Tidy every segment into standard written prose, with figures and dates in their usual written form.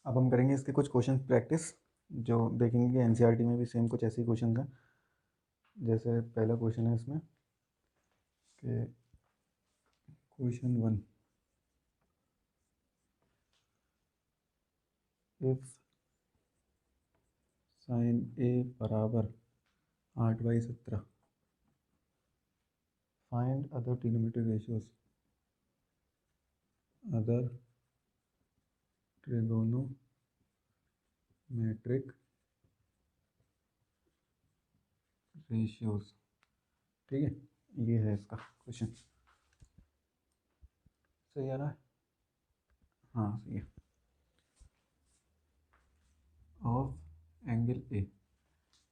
अब हम करेंगे इसके कुछ क्वेश्चन प्रैक्टिस, जो देखेंगे कि एनसीईआरटी में भी सेम कुछ ऐसे ही क्वेश्चन हैं। जैसे पहला क्वेश्चन है इसमें कि क्वेश्चन 1, इफ साइन ए बराबर 8/17, find other trigonometric ratios, other trigonometric ratios. ठीक है, ये है इसका क्वेश्चन। सही आ रहा है? हाँ सही है। ऑफ एंगल ए,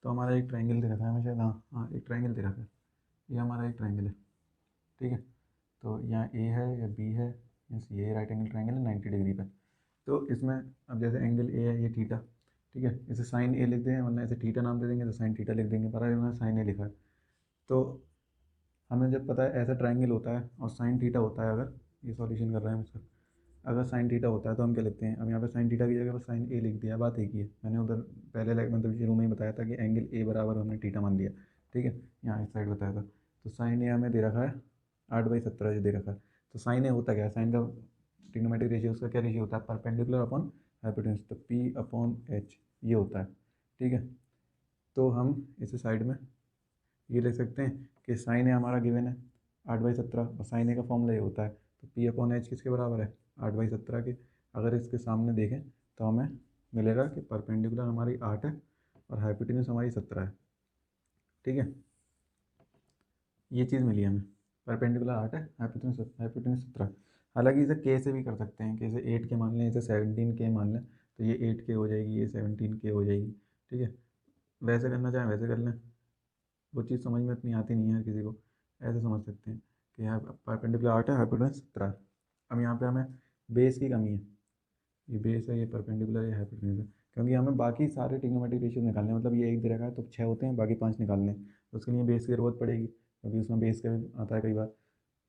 तो हमारा एक ट्रायंगल दे रखा है हमें शायद, हाँ एक ट्रायंगल दे रखा है। ये हमारा एक ट्रायंगल है, ठीक है। तो यहाँ ए है या बी है या सी है, राइट एंगल ट्रायंगल है 90 डिग्री पर। तो इसमें अब जैसे एंगल ए है, ये थीटा, ठीक है, इसे साइन ए लिख दें, वरना इसे थीटा नाम दे देंगे तो साइन थीटा लिख देंगे, पर इन्होंने साइन ए लिखा है। तो हमें जब पता है ऐसा ट्रायंगल होता है और साइन थीटा होता है, अगर ये सॉल्यूशन कर रहे हैं इसका, अगर साइन थीटा होता है तो हम क्या लिखते हैं, अब यहाँ पे साइन थीटा की जगह पर साइन ए लिख दिया, बात एक ही है। मैंने उधर पहले मतलब शुरू में ही बताया था कि एंगल ए बराबर हमने थीटा मान लिया, ठीक है। यहाँ इस साइड बताया था। तो साइन ए हमें दे रखा है 8/17 जो दे रखा है। तो साइन ए होता क्या है, साइन का ट्रिग्नोमेट्रिक रेशियो, उसका क्या रेशियो होता है, परपेंडिकुलर अपॉन हाइपोटेन्यूज, तो P/H ये होता है, ठीक है। तो हम इसे साइड में ये लिख सकते हैं कि साइन ए हमारा गिवन है 8/17, और साइन ए का फॉर्मूला ये होता है, तो P/H किसके बराबर है, 8/17 के। अगर इसके सामने देखें तो हमें मिलेगा कि परपेंडिकुलर हमारी 8 है और हाइपोटेन्यूज हमारी 17 है, ठीक है। ये चीज़ मिली हमें, परपेंडिकुलर 8 है, हाइपोटेन्यूज 17। हालांकि इसे के से भी कर सकते हैं, कि इसे 8 के मान लें, इसे 17 के मान लें, तो ये 8 के हो जाएगी, ये 17 के हो जाएगी, ठीक है। वैसे करना चाहें वैसे कर लें, वो चीज़ समझ में इतनी आती नहीं है किसी को। ऐसे समझ सकते हैं कि यहाँ परपेंडिकुलर 8 है, हाइपोटेन्यूज 17 है। अब यहाँ पे हमें बेस की कमी है, ये बेस है, ये परपेंडिकुलर, ये हाइपोटेन्यूज है, क्योंकि हमें बाकी सारे ट्रिग्नोमेट्रिक रेशियो निकालने हैं, मतलब ये एक दे रखा है तो 6 होते हैं, बाकी 5 निकालने हैं, तो उसके लिए बेस की ज़रूरत पड़ेगी, क्योंकि उसमें बेस का भी आता है कई बार।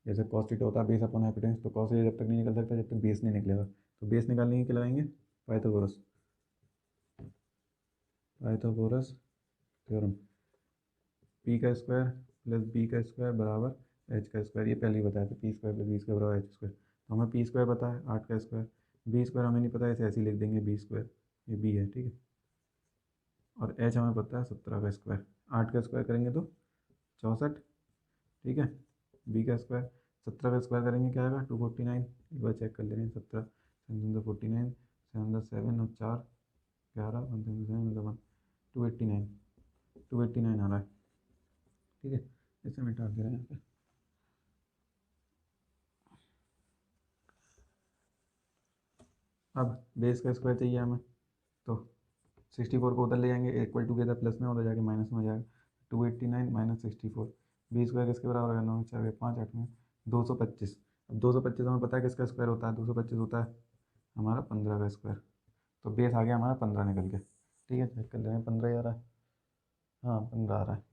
जैसे कॉस थीटा होता है बेस अपॉन हाइपोटेन्यूज, तो कॉस ए जब तक नहीं निकल सकता जब तक बेस नहीं निकलेगा। तो बेस निकालने के लिए लगाएंगे पाइथागोरस, पाइथागोरस थ्योरम। पी का स्क्वायर प्लस बी का स्क्वायर बराबर एच का स्क्वायर, ये पहले ही बताया था, P square plus B square बराबर एच स्क्वायर। तो हमें पी स्क्वायर पता है 8 का स्क्वायर, बी स्क्वायर हमें नहीं पता है, ऐसे ही लिख देंगे बी स्क्वायर, ये बी है, ठीक है। और एच हमें पता है 17 का स्क्वायर, 8 का स्क्वायर करेंगे तो 64, ठीक है। बी का स्क्वायर 17 का स्क्वायर करेंगे क्या आएगा 249, एक बार चेक कर लेंगे, 17 7 49, 7 7 और 4 11, 1 7 7 289, 289 आ रहा है, ठीक है। इसे मिटा दे रहे हैं यहाँ पे। अब बेस का स्क्वायर चाहिए हमें, तो 64 को उधर ले जाएंगे, इक्वल टू के इधर प्लस में, उधर जाके माइनस में हो जाएगा, 289 माइनस 64, बी स्क्वायर किसके बराबर है, 9 4 5 8 में 225। अब 225 हमें पता है किसका स्क्वायर होता है, 225 होता है हमारा 15 का स्क्वायर। तो बेस आ गया हमारा 15 निकल के, ठीक है। चेक कर ले रहे हैं 15 ही आ रहा है, हाँ 15 आ रहा है,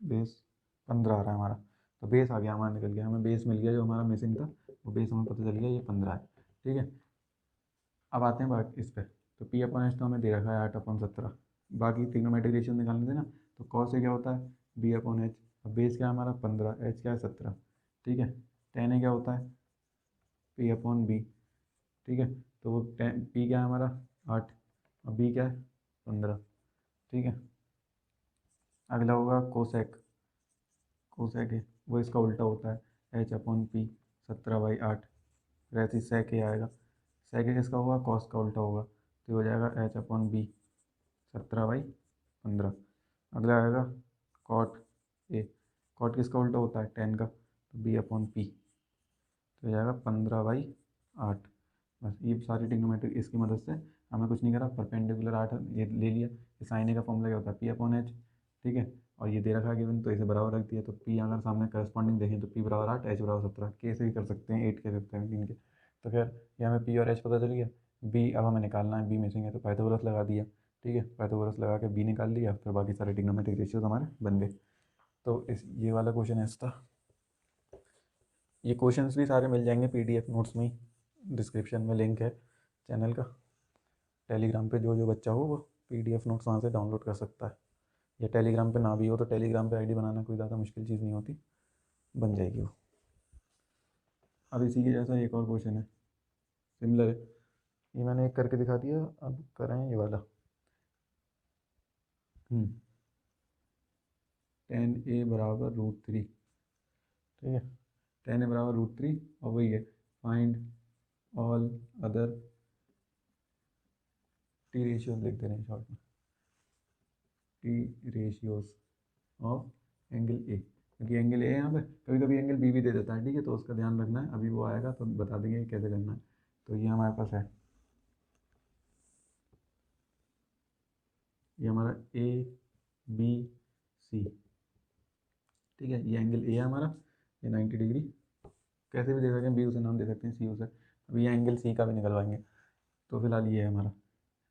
बेस 15 आ रहा है हमारा। तो बेस आ गया हमारा निकल गया, हमें बेस मिल गया, जो हमारा मिसिंग था वो बेस हमें पता चल गया, ये 15 है, ठीक है। अब आते हैं बात इस पर, तो P/H तो हमें दे रखा है 8/17, बाकी ट्रिग्नोमेट्रिक रेशियो निकालने थे ना, तो कॉस से क्या होता है B/H। अब बेस क्या है हमारा 15, एच क्या है 17, ठीक है। टेन ए क्या होता है P/B, ठीक है। तो वो टेन पी क्या है हमारा 8 और बी क्या है 15, ठीक है। अगला होगा कोसेक, कोसेक है वो इसका उल्टा होता है H/P 17/8, वैसे ही सेक ए आएगा, सेक ए किसका होगा कॉस का उल्टा होगा, तो ये हो जाएगा H/B 17/15। अगला आएगा कॉट ए, कॉट किसका उल्टा होता है टेन का, तो B/P, तो हो जाएगा 15/8। बस ये सारी ट्रिग्नोमेट्रिक इसकी मदद से, हमें कुछ नहीं करा, परपेंडिकुलर 8 ये ले लिया, ये साइन ए का फॉर्मूला क्या होता है P/H, ठीक है। और ये दे रखा है गिवन, तो इसे बराबर रख दिया, तो P अगर सामने करस्पॉन्डिंग देखें तो P बराबर 8, H बराबर 17, के से भी कर सकते हैं 8 के, 17 के। तो खैर ये हमें P और H पता चल गया, B अब हमें निकालना है, B मिसिंग है, तो पाइथागोरस लगा दिया, ठीक है। पाइथागोरस लगा के B निकाल लिया, फिर बाकी सारे ट्रिग्नोमेट्रिक रेशियोज हमारे बन गए। तो इस ये वाला क्वेश्चन है इसका। ये क्वेश्चंस भी सारे मिल जाएंगे PDF नोट्स में ही, डिस्क्रिप्शन में लिंक है चैनल का। टेलीग्राम पे जो जो बच्चा हो वो PDF नोट्स वहाँ से डाउनलोड कर सकता है, या टेलीग्राम पे ना भी हो तो टेलीग्राम पे ID बनाना कोई ज़्यादा मुश्किल चीज़ नहीं होती, बन जाएगी वो। अब इसी के जैसा एक और क्वेश्चन है, सिमिलर है, ये मैंने एक करके दिखा दिया, अब करें ये वाला। 10A बराबर √3, ठीक है, 10A बराबर √3, और वही है find all other T ratios लिख दे रहे हैं शॉर्ट में, T ratios of angle A, क्योंकि एंगल ए यहाँ पे कभी कभी एंगल बी भी दे देता है, ठीक है, तो उसका ध्यान रखना है, अभी वो आएगा तो बता देंगे कैसे करना है। तो ये हमारे पास है, ये हमारा ABC, ठीक है, ये एंगल ए है हमारा, ये 90 डिग्री, कैसे भी दे सकते हैं, बी उसे नाम दे सकते हैं, सी उसे, अभी ये एंगल सी का भी निकलवाएंगे। तो फिलहाल ये है हमारा।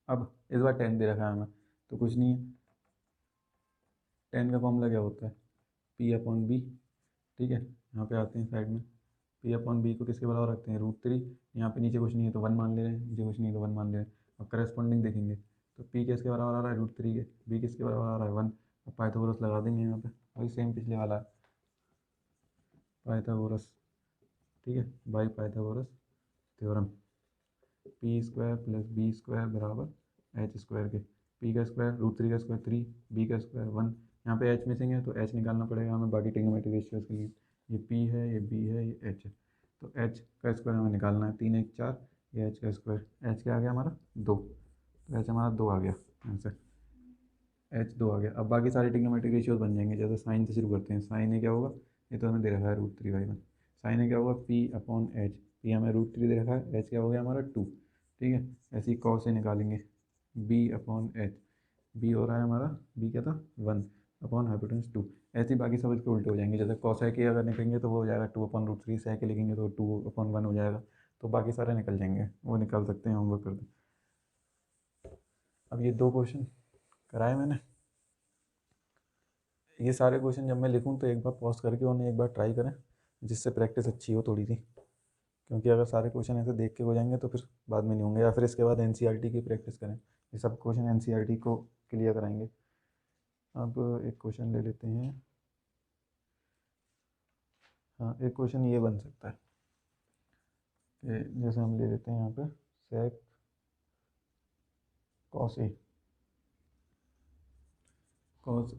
अब इस बार 10 दे रखा है हमें, तो कुछ नहीं है, 10 का फॉर्मूला क्या होता है, P/B, ठीक है, यहाँ पे आते हैं साइड में, P/B को किसके बराबर रखते हैं, √3, यहाँ पे नीचे कुछ नहीं है तो 1 मान ले रहे हैं, नीचे कुछ नहीं है तो 1 मान ले रहे हैं, और करस्पॉन्डिंग देखेंगे तो P किसके बराबर आ रहा है, √3 के, B किसके बराबर आ रहा है 1, और पाइथागोरस लगा देंगे यहाँ पे, वही सेम पिछले वाला है, पाइथागोरस, ठीक है, by Pythagoras theorem, P² + B² बराबर H² के, P का स्क्वायर √3 का स्क्वायर 3, B का स्क्वायर 1, यहाँ पे H मिसिंग है तो H निकालना पड़ेगा हमें बाकी ट्रिग्नोमेट्रिक रेशियोज के लिए, ये P है, ये B है, ये H है, तो H का स्क्वायर हमें निकालना है, 3 1 4, ये H का स्क्वायर, H क्या आ गया हमारा 2, तो H हमारा 2 आ गया यहाँ से, H 2 आ गया। अब बाकी सारे ट्रिग्नोमेट्रिक रेशियोज बन जाएंगे, जैसे साइन से शुरू करते हैं, साइन ए क्या होगा, ये तो हमें दे रखा है √3/1, साइन ए क्या होगा P/H, P हमें √3 दे रखा है, H क्या हो गया हमारा 2, ठीक है, ऐसे ही कॉस से निकालेंगे B/H, B हो रहा है हमारा, B क्या था 1 अपॉन हाइपोटेन्यूज 2, ऐसे ही बाकी सब इसके उल्टे हो जाएंगे, जैसे कॉसेक के अगर लिखेंगे तो वो हो जाएगा 2/√3, सेक के लिखेंगे तो 2/1 हो जाएगा, तो बाकी सारे निकल जाएंगे, वो निकाल सकते हैं, होमवर्क कर दें। अब ये 2 क्वेश्चन कराए मैंने, ये सारे क्वेश्चन जब मैं लिखूं तो एक बार पॉज करके उन्हें एक बार ट्राई करें, जिससे प्रैक्टिस अच्छी हो थोड़ी सी, क्योंकि अगर सारे क्वेश्चन ऐसे देख के हो जाएंगे तो फिर बाद में नहीं होंगे, या फिर इसके बाद NCERT की प्रैक्टिस करें, ये सब क्वेश्चन NCERT को क्लियर कराएंगे। अब एक क्वेश्चन ले लेते हैं, हाँ एक क्वेश्चन ये बन सकता है कि जैसे हम ले लेते हैं यहाँ पे सेक कॉस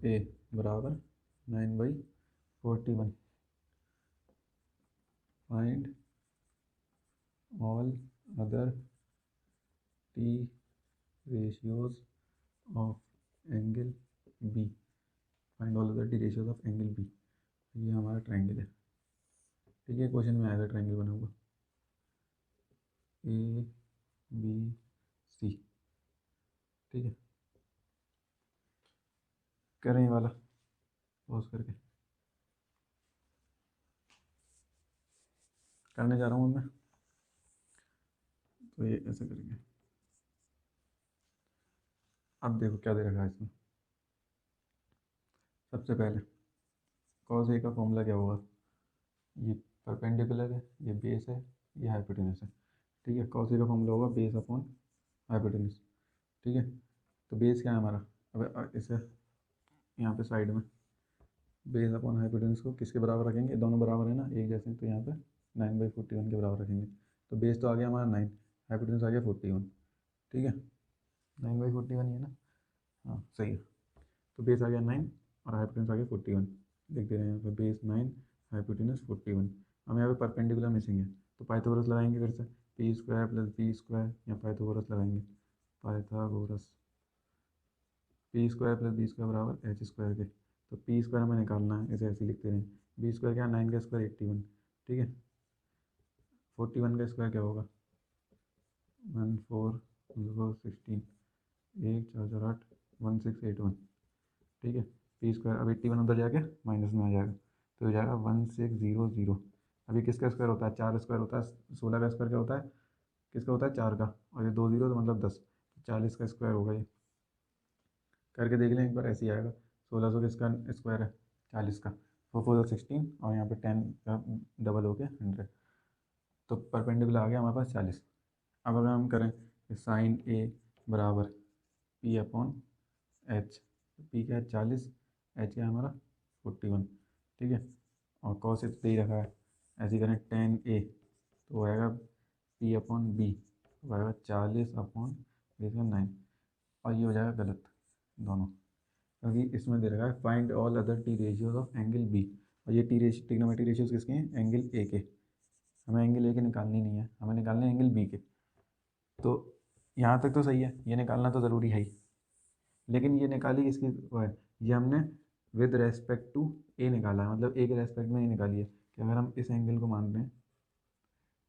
ए बराबर 9/41, find all other T ratios of angle B, find all other T ratios of angle B, ये हमारा ट्रायंगल है, ठीक है, क्वेश्चन में आएगा ट्रायंगल बना हुआ ABC, ठीक है, करें ये वाला पॉज करके, करने जा रहा हूँ मैं, तो ये ऐसे करेंगे। अब देखो क्या दे रखा है इसमें, सबसे पहले कॉस ए का फॉर्मूला क्या होगा, ये परपेंडिकुलर है, ये बेस है, ये हाइपोटेनस है, ठीक है, कॉस ए का फॉर्मूला होगा बेस अपॉन हाइपोटेनस, ठीक है, तो बेस क्या है हमारा, अब इसे यहाँ पे साइड में बेस अपॉन हाइपोटेनस को किसके बराबर रखेंगे, दोनों बराबर है ना एक जैसे, तो यहाँ पे 9/41 के बराबर रखेंगे, तो बेस तो आ गया हमारा 9, हाइपोटेनस आ गया 41, ठीक है, 9/41 ही है ना, हाँ सही है, तो बेस आ गया 9 और हाइपोटेनस आ गया 41, देख दे रहे हैं यहाँ पे बेस 9 हाइपोटेनस 41, हमें यहाँ पे परपेंडिकुलर मिसिंग है, तो पाइथागोरस लगाएंगे फिर से, P² + B² या पाइथागोरस लगाएंगे, पाइथागोरस P² + B² बराबर H² के, तो P² हमें निकालना है, इसे ऐसे लिखते रहें, B² क्या, 9 का स्क्वायर 81, ठीक है, 41 का स्क्वायर क्या होगा 1 4 16, 1 4 4 8 1681, ठीक है, P² अब 81 उधर जाके माइनस में आ जाएगा, तो हो जाएगा 1600, अभी किसका स्क्वायर होता है 4 स्क्वायर होता है, 16 का स्क्वायर क्या होता है, किसका होता है 4 का, और ये 2 जीरो तो मतलब 10, 40 का स्क्वायर होगा, ये करके देख लें एक बार, ऐसे ही आएगा, 1600 किसका स्क्वायर है 40 का, 4 4 16, और यहाँ पे 10 का डबल हो गया 100, तो परपेंडिकुलर आ गया हमारे पास 40। अब अगर हम करें साइन ए बराबर पी अपॉन एच। पी क्या है 40, एच क्या है हमारा 41, ठीक है। और कॉस दे ही रखा है, ऐसे करें टेन ए तो आएगा पी अपॉन बी, तो आएगा 40 अपॉन बेस का 9, और ये हो जाएगा गलत दोनों, क्योंकि इसमें दे रखा है find all other T ratios of angle B, और ये टी रेशियो ट्रिग्नोमेट्रिक रेशियोज किसके हैं, एंगल ए के। हमें एंगल ए के निकालनी नहीं है, हमें निकालने एंगल बी के। तो यहाँ तक तो सही है, ये निकालना तो ज़रूरी है ही, लेकिन ये निकाली किसकी वो है, ये हमने विद रेस्पेक्ट टू ए निकाला है, मतलब ए के रेस्पेक्ट में ये निकाली है कि अगर हम इस एंगल को मान रहे हैं,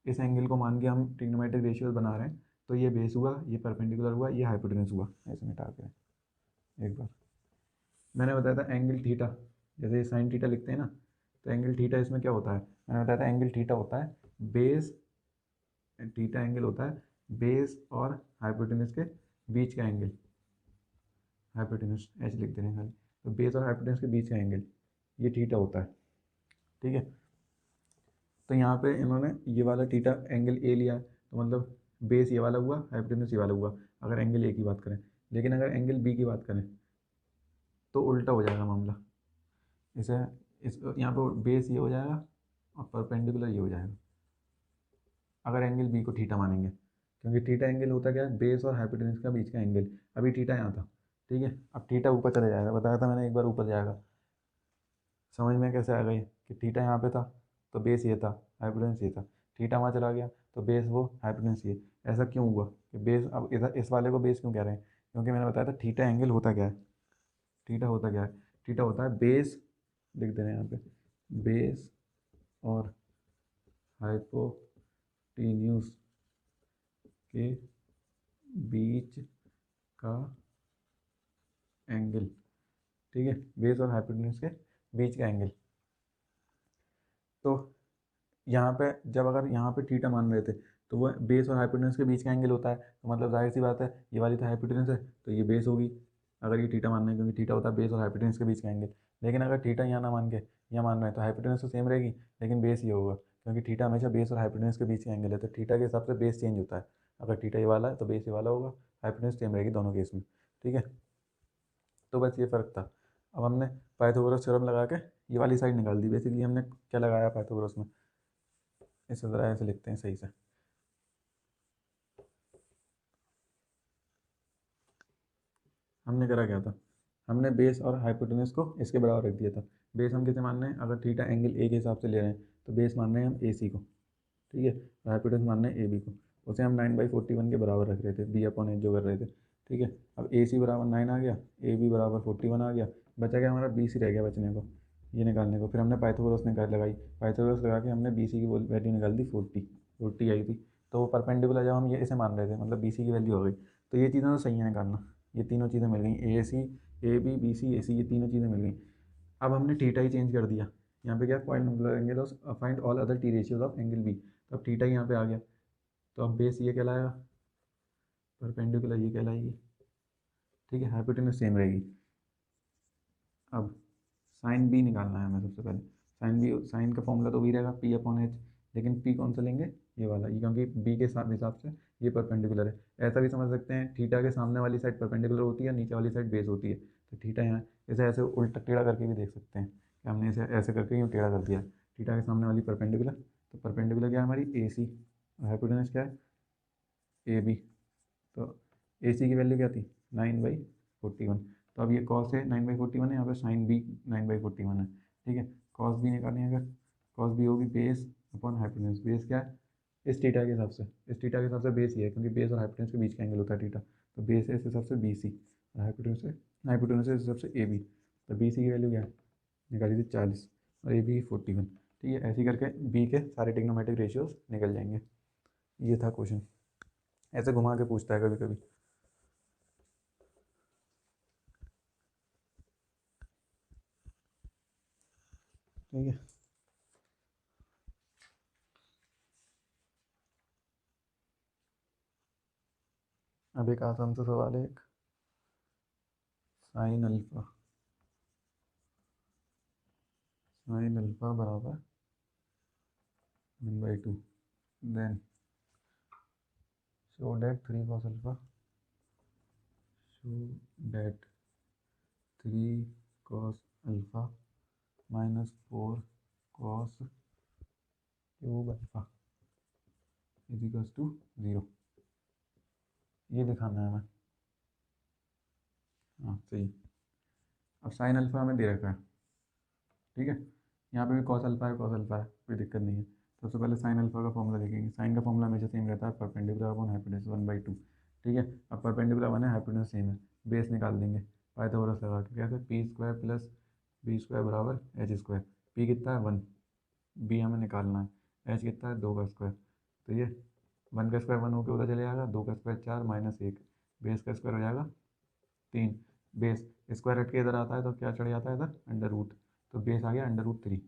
इस एंगल को मान के हम ट्रिग्नोमेट्रिक रेशियोज बना रहे हैं, तो ये बेस हुआ, ये परपेंडिकुलर हुआ, ये हाइपोटेन्यूज हुआ, ऐसे मिटा के एक बार। मैंने बताया था एंगल थीटा, जैसे साइन थीटा लिखते हैं ना, तो एंगल थीटा इसमें क्या होता है, मैंने बताया था एंगल थीटा होता है बेस, थीटा एंगल होता है बेस और हाइपोटेन्यूज के बीच का एंगल, हाइपोटेन्यूज ऐसे लिख देंगे खाली, तो बेस और हाइपोटेन्यूज के बीच का एंगल ये थीटा होता है, ठीक है। तो यहाँ पे इन्होंने ये वाला थीटा एंगल ए लिया है, तो मतलब बेस ये वाला हुआ, हाइपोटेन्यूज ये वाला हुआ, अगर एंगल ए की बात करें। लेकिन अगर एंगल बी की बात करें तो उल्टा हो जाएगा मामला, इसे इस यहाँ पे बेस ये हो जाएगा और परपेंडिकुलर ये हो जाएगा, अगर एंगल बी को थीटा मानेंगे, क्योंकि थीटा एंगल होता क्या है, बेस और हाइपोटेन्यूज का बीच का एंगल। अभी थीटा यहाँ था, ठीक है, अब थीटा ऊपर चले जाएगा, बताया था मैंने एक बार ऊपर जाएगा। समझ में कैसे आ गई कि थीटा यहाँ पे था तो बेस ये था, हाइपोटेन्यूज ये था, थीटा वहाँ चला गया तो बेस वो, हाइपोटेन्यूज ये। ऐसा क्यों हुआ कि बेस, अब इधर इस वाले को बेस क्यों कह रहे हैं, क्योंकि मैंने बताया था थीटा एंगल होता क्या है, थीटा होता क्या है, थीटा होता है बेस, लिख दे रहे हैं यहाँ पे, बेस और हाइपोटेन्यूज के बीच का एंगल, ठीक है, बेस और हाइपोटेन्यूज के बीच का एंगल। तो यहाँ पे जब अगर यहाँ पे थीटा मान रहे थे तो वो बेस और हाइपोटेन्यूज के बीच का एंगल होता है, तो मतलब जाहिर सी बात है ये वाली तो हाइपोटेन्यूज है तो ये बेस होगी, अगर ये थीटा मान रहे हैं, क्योंकि थीटा होता है बेस और हाइपोटेन्यूज के बीच का एंगल। लेकिन अगर थीटा यहाँ ना मान के यहाँ मान रहे हैं तो हाइपोटेन्यूज तो सेम रहेगी, लेकिन बेस ये होगा, क्योंकि थीटा हमेशा बेस और हाइपोटेन्यूज के बीच का एंगल है, तो थीटा के हिसाब से बेस चेंज होता है, अगर थीटा ये वाला है तो बेस ये वाला होगा, हाइपोटेन्यूज सेम रहेगी दोनों केस में, ठीक है। तो बस ये फ़र्क था। अब हमने पाइथागोरस थ्योरम लगा के ये वाली साइड निकाल दी, बेसिकली हमने क्या लगाया पाइथागोरस में, इसे ज़रा ऐसे लिखते हैं सही से। हमने करा क्या था, हमने बेस और हाइपोटेन्यूज को इसके बराबर रख दिया था। बेस हम किसे मान रहे हैं, अगर थीटा एंगल ए के हिसाब से ले रहे हैं तो बेस मान रहे हैं हम ए सी को, ठीक है, और हाइपोटेन्यूज मान रहे हैं ए बी को। उसे हम 9/41 के बराबर रख रहे थे, बी अपॉन एच जो कर रहे थे, ठीक है। अब ए सी बराबर 9 आ गया, ए बी बराबर 41 आ गया, बचा गया हमारा बी सी रह गया बचने को, ये निकालने को। फिर हमने पाइथागोरस निकाल लगाई, पाइथागोरस लगा के हमने बी सी की वैल्यू निकाल दी 40 आई थी। तो वो परपेंडिकुलर जब हम ये इसे मान रहे थे, मतलब बी सी की वैल्यू हो गई, तो ये चीज़ें तो सही है निकालना, ये तीनों चीज़ें मिल गई, ए सी ए बी बी सी ए सी, ये तीनों चीज़ें मिल गई। अब हमने थीटा ही चेंज कर दिया, यहाँ पे क्या पॉइंट मतलब angle of find all other T ratios of angle B, तो अब थीटा यहाँ पे आ गया, तो अब बेस ये कहलाएगा, परपेंडिकुलर ये कहलाएगी, ठीक है, हाइपोटेन्यूज सेम रहेगी। अब साइन बी निकालना है हमें सबसे पहले, साइन बी, साइन का फॉर्मूला तो वही रहेगा पी अपॉन एच, लेकिन पी कौन सा लेंगे, ये वाला, ये क्योंकि बी के हिसाब से ये परपेंडिकुलर है। ऐसा भी समझ सकते हैं थीटा के सामने वाली साइड परपेंडिकुलर होती है, नीचे वाली साइड बेस होती है, तो थीटा यहाँ इसे ऐसे उल्टा टेढ़ा करके भी देख सकते हैं कि हमने इसे ऐसे करके यूँ टेढ़ा कर दिया, थीटा के सामने वाली परपेंडिकुलर, तो परपेंडिकुलर क्या है हमारी ए सी, हाइपोटेन्यूज क्या है ए बी, तो ए सी की वैल्यू क्या थी 9/41, तो अब ये कॉस है 9/41 है, यहाँ पे साइन बी 9/41 है, ठीक है। कॉस बी निकालें, अगर कॉस बी होगी बेस अपॉन हाइपोटेन्यूज, बेस क्या है इस थीटा के हिसाब से, इस थीटा के हिसाब से बेस ही है, क्योंकि बेस और हाइपोटेन्यूज के बीच का एंगल होता है थीटा, तो बेस है इस हिसाब से बी सी, और हाइपोटेन्यूज है इस हिसाब से ए बी, तो बी सी की वैल्यू क्या है निकाली थी 40 और ए बी 41, ठीक है। ऐसे ही करके बी के सारे टिग्नोमेट्रिक रेशियोज निकल जाएंगे। ये था क्वेश्चन, ऐसे घुमा के पूछता है कभी कभी। ठीक है, अब एक आसान सा सवाल है, एक साइन अल्फा बराबर 1/2, then show that 3 cos alpha show that 3 cos alpha minus 4 cos cube alpha is equals to 0। ये दिखाना है हमें। हाँ सही। अब साइन अल्फा हमें दे रखा है, ठीक है। यहाँ पे भी कॉस अल्फा है, कॉस अल्फा है, कोई दिक्कत नहीं है। सबसे पहले साइन अल्फा का फॉर्मूला देखेंगे। साइन का फॉर्मूला हमेशा सेम रहता है, परपेंडिकुलर अपॉन हाइपोटेनस 1/2, ठीक है। अब परपेंडिकुलर 1 है, हाइपोटेनस सेम है, बेस निकाल देंगे पाइथागोरस लगा के। कैसे? P square plus B square बराबर एच स्क्वायर। पी कितना है 1, बी हमें निकालना है, एच कितना है 2 का स्क्वायर। तो ये 1 का स्क्वायर 1 होकर उधर चले जाएगा, 2 का स्क्वायर 4 माइनस 1, बेस का स्क्वायर हो जाएगा 3। बेस स्क्वायर हट के इधर आता है तो क्या चढ़ जाता है इधर, अंडर रूट। तो बेस आ गया अंडर रूट 3,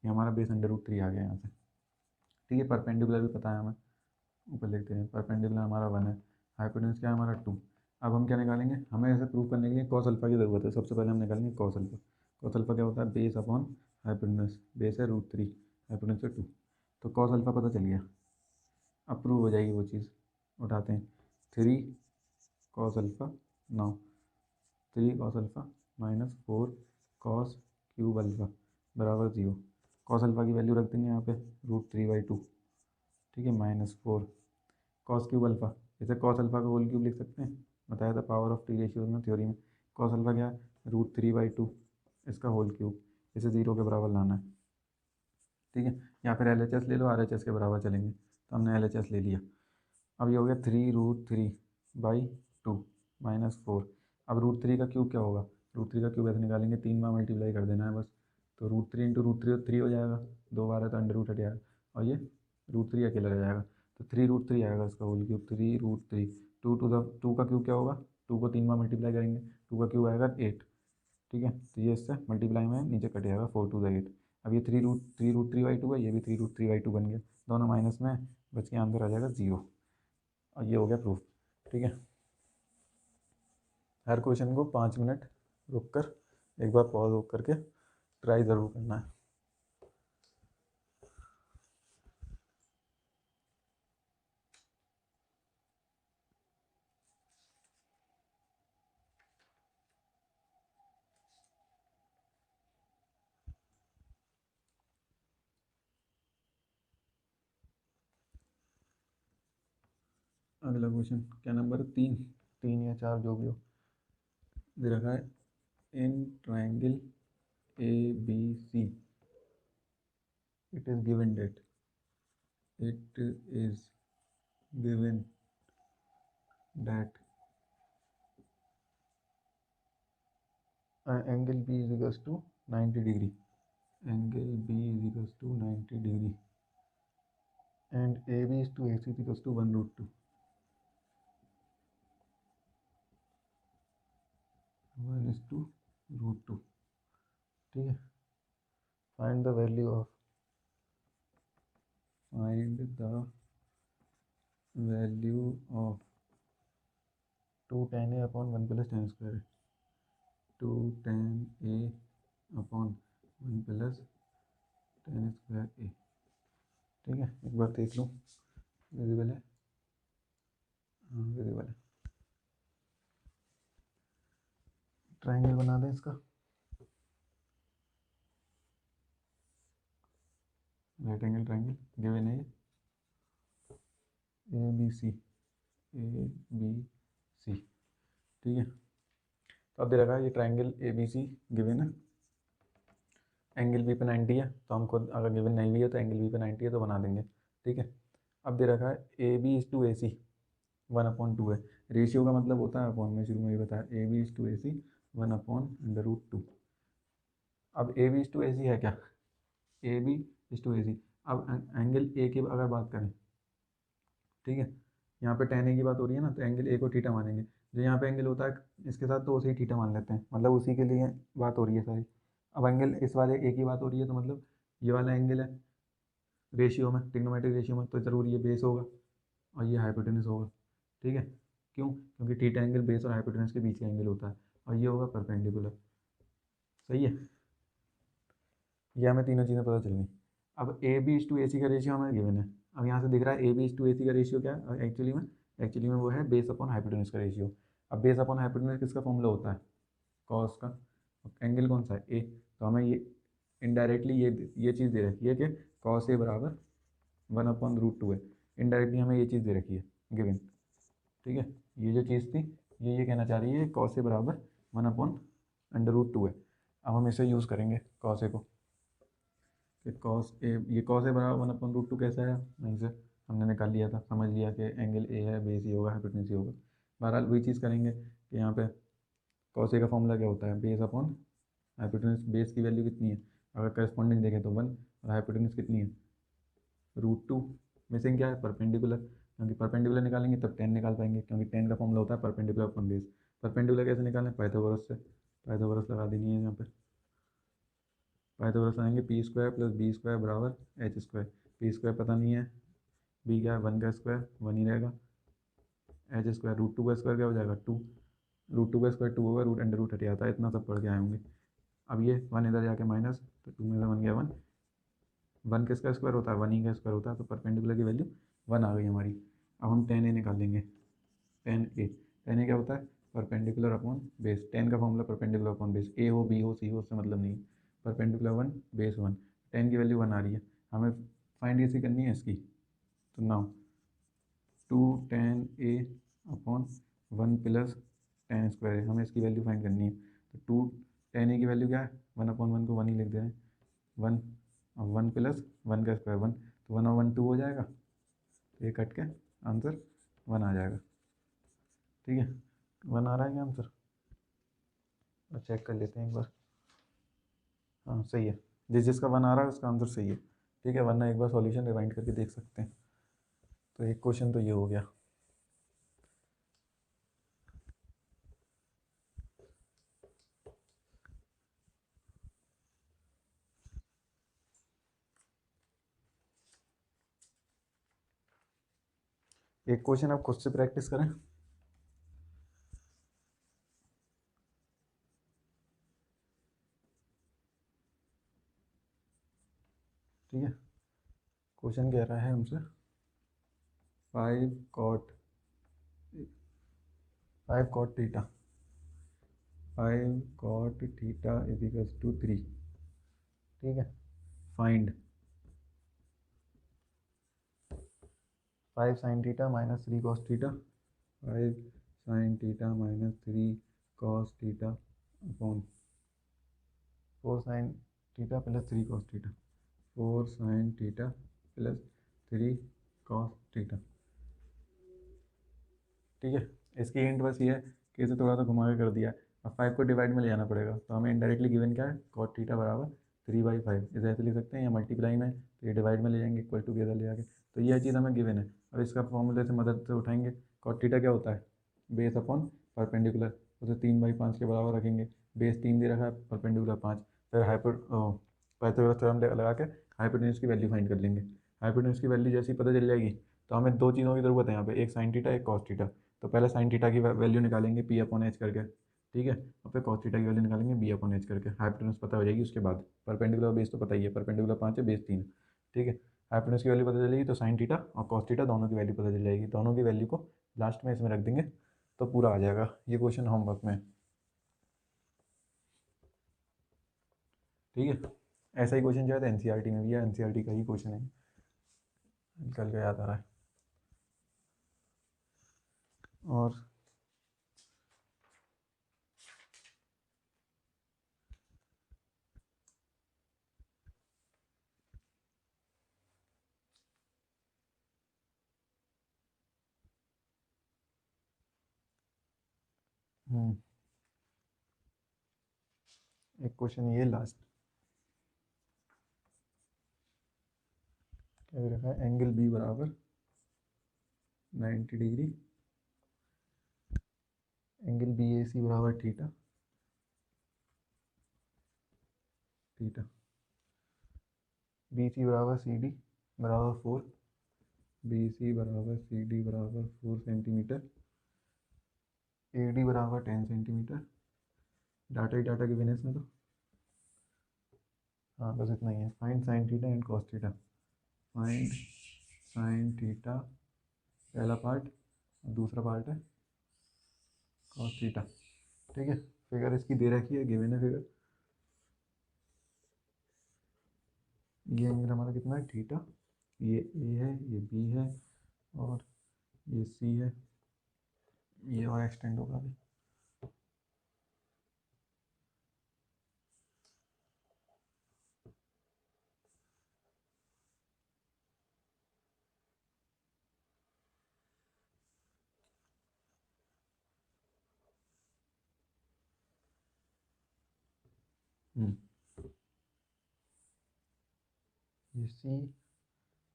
ये हमारा बेस अंडर रूट 3 आ गया यहाँ से, ठीक है। परपेंडिकुलर भी पता है हमें, ऊपर लिखते हैं। परपेंडिकुलर हमारा 1 है, हाइपोटेनस क्या है हमारा 2। अब हम क्या निकालेंगे, हमें ऐसे प्रूव करने के लिए कॉस अल्फा की ज़रूरत है। सबसे पहले हम निकालेंगे कॉस अल्फा। कॉस अल्फा क्या होता है, बेस अपॉन हाइपोटेनस। बेस है √3, हाइपोटेनस है 2, तो कॉस अल्फा पता चल गया। अब प्रूव हो जाएगी वो चीज़, उठाते हैं 3 cos alpha. Now 3 cos alpha minus 4 cos cube alpha बराबर 0। कॉस अल्फा की वैल्यू रख देंगे यहाँ पे √3/2, ठीक है, माइनस 4 कॉस क्यूब अल्फा। इसे कॉस अल्फा का होल क्यूब लिख सकते हैं, बताया था पावर ऑफ टी रेशियोज में, थ्योरी में। कॉस अल्फा क्या है, √3/2, इसका होल क्यूब, इसे 0 के बराबर लाना है, ठीक है। या फिर LHS ले लो, RHS के बराबर चलेंगे, तो हमने LHS ले लिया। अब ये हो गया 3√3/2 माइनस 4। अब √3 का क्यूब क्या होगा, √3 का क्यूब ऐसे निकालेंगे, 3 बार मल्टीप्लाई कर देना है बस। तो √3 इंटू √3 तो 3 हो जाएगा, 2 बार है तो अंडर रूट हट जाएगा, और ये √3 अकेला रह जाएगा। तो 3√3 आएगा इसका होल क्यूब, 3√3। 2 का क्यूब क्या होगा, 2 को 3 बार मल्टीप्लाई करेंगे, 2 का क्यूब आएगा 8, ठीक है। तो ये इससे मल्टीप्लाई में नीचे कट जाएगा, 4×2 = 8। अब ये 3√3/2 है, ये भी 3√3/2 बन गया, दोनों माइनस में, बच के आंसर आ जाएगा 0। और ये हो गया प्रूफ, ठीक है। हर क्वेश्चन को 5 मिनट रुक कर एक बार पॉज हो करके ट्राई ज़रूर करना है। अगला क्वेश्चन क्या नंबर 3, 3 या 4 जो भी हो, दे रखा है in triangle ABC it is given that angle B is equals to 90 degree, angle B is equals to 90 degree and AB is to AC is equals to 1√2, 1:√2, ठीक है। find the value of 2 tan A upon 1 plus tan square, 2 tan A upon 1 plus tan square A, ठीक है। एक बार देख लो, visible है, हाँ visible है। Triangle बना दें इसका, राइट एंगल ट्राइंगल गिवन है ABC, ठीक है। तो अब दे रखा है ये ट्राइंगल ABC गिवन है, एंगल B पे 90 है, तो हमको अगर गिवन नहीं भी है तो एंगल B पे 90 है तो बना देंगे, ठीक है। अब दे रखा है AB is to AC 1/2 है, रेशियो का मतलब होता है अपॉन, में शुरू में ही बताया, AB is to AC 1/√2। अब AB is to AC है क्या, AB is to AC। अब एंगल A की अगर बात करें, ठीक है, यहाँ पे tan A की बात हो रही है ना, तो एंगल A को थीटा मानेंगे। जो यहाँ पे एंगल होता है इसके साथ, तो उसे ही थीटा मान लेते हैं, मतलब उसी के लिए बात हो रही है सारी। अब एंगल इस वाले A की बात हो रही है, तो मतलब ये वाला एंगल है रेशियो में, ट्रिग्नोमेट्रिक रेशियो में, तो ज़रूर ये बेस होगा और ये हाइपोटेनस होगा, ठीक है। क्यों, क्योंकि थीटा एंगल बेस और हाइपोटेनस के बीच का एंगल होता है, और ये होगा परपेंडिकुलर, सही है। ये हमें तीनों चीज़ें पता चल गई। अब AB is to AC का रेशियो हमें गिवन है। अब यहाँ से दिख रहा है AB is to AC का रेशियो क्या है, एक्चुअली में वो है बेस अपॉन हाइपोटेनस का रेशियो। अब बेस अपॉन हाइपोटेन्यूज किसका फॉर्मूला होता है? कॉस का। एंगल कौन सा है? ए। तो हमें ये इनडायरेक्टली ये चीज़ दे रखी है कि कॉस ए बराबर 1/√2 है। इनडायरेक्टली हमें ये चीज़ दे रखी है गिवन। ठीक है, ये जो चीज़ थी ये कहना चाह रही है कॉस ए बराबर 1/√2 है। अब हम इसे यूज़ करेंगे कॉस ए को, कि कॉस ए, ये कॉस ए बराबर 1/√2 कैसा है, वहीं से हमने निकाल लिया था, समझ लिया कि एंगल ए है, बेस ही होगा, हाइपोटेन्यूज होगा। बहरहाल वही चीज़ करेंगे कि यहाँ पे कॉस ए का फॉर्मूला क्या होता है? Base upon hypotenuse. बेस की वैल्यू कितनी है? अगर करस्पॉन्डिंग देखें तो 1, और हाइपोटेन्यूज कितनी है? √2। मिसिंग क्या है? परपेंडिकुलर, क्योंकि परपेंडिकुलर निकालेंगे तब टेन निकाल पाएंगे, क्योंकि टेन का फॉर्मूला होता है परपेंडिकुलर अपॉन बेस। परपेंडिकुलर कैसे निकालें? पाइथागोरस से। पाइथागोरस लगा देनी है यहाँ पे। पाइथागोरस लगाएंगे, P square plus B square बराबर एच स्क्वायर। पी स्क्वायर पता नहीं है, बी क्या है? 1 का स्क्वायर 1 ही रहेगा, एच स्क्वायर √2 का स्क्वायर क्या हो जाएगा? 2। √2 का स्क्वायर 2 होगा, रूट अंडर रूट हट जाता है, इतना सब पढ़ के आए होंगे। अब ये 1 इधर जाके माइनस, तो 2 में से 1 गया 1। 1 किसका स्क्वायर होता है? 1 ही का स्क्वायर होता है, तो परपेंडिकुलर की वैल्यू 1 आ गई हमारी। अब हम tan a निकालेंगे। tan a क्या होता है? Perpendicular upon base. tan का formula perpendicular upon base. a हो, b हो, c हो, उससे मतलब नहीं है। परपेंडिकुलर 1 बेस 1, tan की वैल्यू 1 आ रही है, हमें फाइंड कैसे करनी है इसकी? तो now 2 tan a upon 1 plus tan square है, हमें इसकी वैल्यू फाइंड करनी है। तो 2 tan a की वैल्यू क्या है? 1/1 को 1 ही लिख दे रहे हैं, 1। अब 1 प्लस 1 का स्क्वायर 1, तो 1 और 1 2 हो जाएगा, तो ये कट के आंसर 1 आ जाएगा। ठीक है, 1 आ रहा है क्या आंसर? और चेक कर लेते हैं एक बार। हाँ सही है, जिसका 1 आ रहा है उसका आंसर सही है। ठीक है, वरना एक बार सॉल्यूशन रिवाइंड करके देख सकते हैं। तो एक क्वेश्चन तो ये हो गया। एक क्वेश्चन आप खुद से प्रैक्टिस करें। ठीक है, क्वेश्चन कह रहा है हमसे 5 cot 5 cot theta 5 cot theta is equals to 3। ठीक है, find 5 sin theta minus 3 cos theta. 5 sin theta minus 3 cos theta upon 4 sin theta plus 3 cos theta. 4 sin theta plus 3 cos theta. ठीक है, इसकी hint बस ये है कि इसे थोड़ा सा घुमा के कर दिया है। अब 5 को डिवाइड में ले जाना पड़ेगा, तो हमें इनडायरेक्टली गिवन क्या है? cot थीटा बराबर 3/5। इसे ऐसे लिख सकते हैं, या मल्टीप्लाई में, तो ये डिवाइड में ले जाएंगे, इक्वल टू के इधर ले जाके, तो यह चीज़ हमें गिवन है। अब इसका फॉर्मूले से मदद से उठाएंगे। cot थीटा क्या होता है? बेस अपॉन परपेंडिकुलर, उसे 3/5 के बराबर रखेंगे। बेस 3 दे रखा है, परपेंडिकुलर 5। फिर पाइथागोरस थ्योरम लगा के हाइपोटेन्यूज की वैल्यू फाइंड कर लेंगे। हाइपोटेन्यूज की वैल्यू जैसी पता चल जाएगी, तो हमें दो चीज़ों की ज़रूरत है यहाँ पे, एक साइन थीटा एक कॉस थीटा। तो पहले साइन थीटा की वैल्यू निकालेंगे p/h करके। ठीक है, और फिर कॉस थीटा की वैल्यू निकालेंगे b/h करके। हाइपोटेन्यूज पता हो जाएगी उसके बाद। परपेंडिकुलर बेस तो पता ही है, परपेंडिकुलर 5 है, बेस 3। ठीक है, हाइपोटेन्यूज की वैल्यू पता चलेगी तो साइन थीटा और कॉस थीटा दोनों की वैल्यू पता चल जाएगी। दोनों की वैल्यू को लास्ट में इसमें रख देंगे तो पूरा आ जाएगा। ये क्वेश्चन होमवर्क में। ठीक है, ऐसा ही क्वेश्चन जो है एनसीईआरटी में भी है, एनसीईआरटी का ही क्वेश्चन है, निकल के याद आ रहा है। और एक क्वेश्चन ये लास्ट क्या रखा है? एंगल बी बराबर 90 डिग्री, एंगल बी ए सी बराबर थीटा थीटा। बी सी बराबर सी डी बराबर 4, बी सी बराबर सी डी बराबर 4 सेंटीमीटर, ए डी बराबर 10 सेंटीमीटर। डाटा ही डाटा की विनेस में तो हाँ बस इतना ही है। Find sine theta and cos theta. Find sine theta पहला पार्ट, दूसरा पार्ट है कॉस थीटा। ठीक है, फिगर इसकी दे रखी है, गिवन है फिगर। ये एंगल हमारा कितना है, थीटा। ये ए है, ये बी है, और ये सी है। ये और एक्सटेंड होगा अभी। ये सी,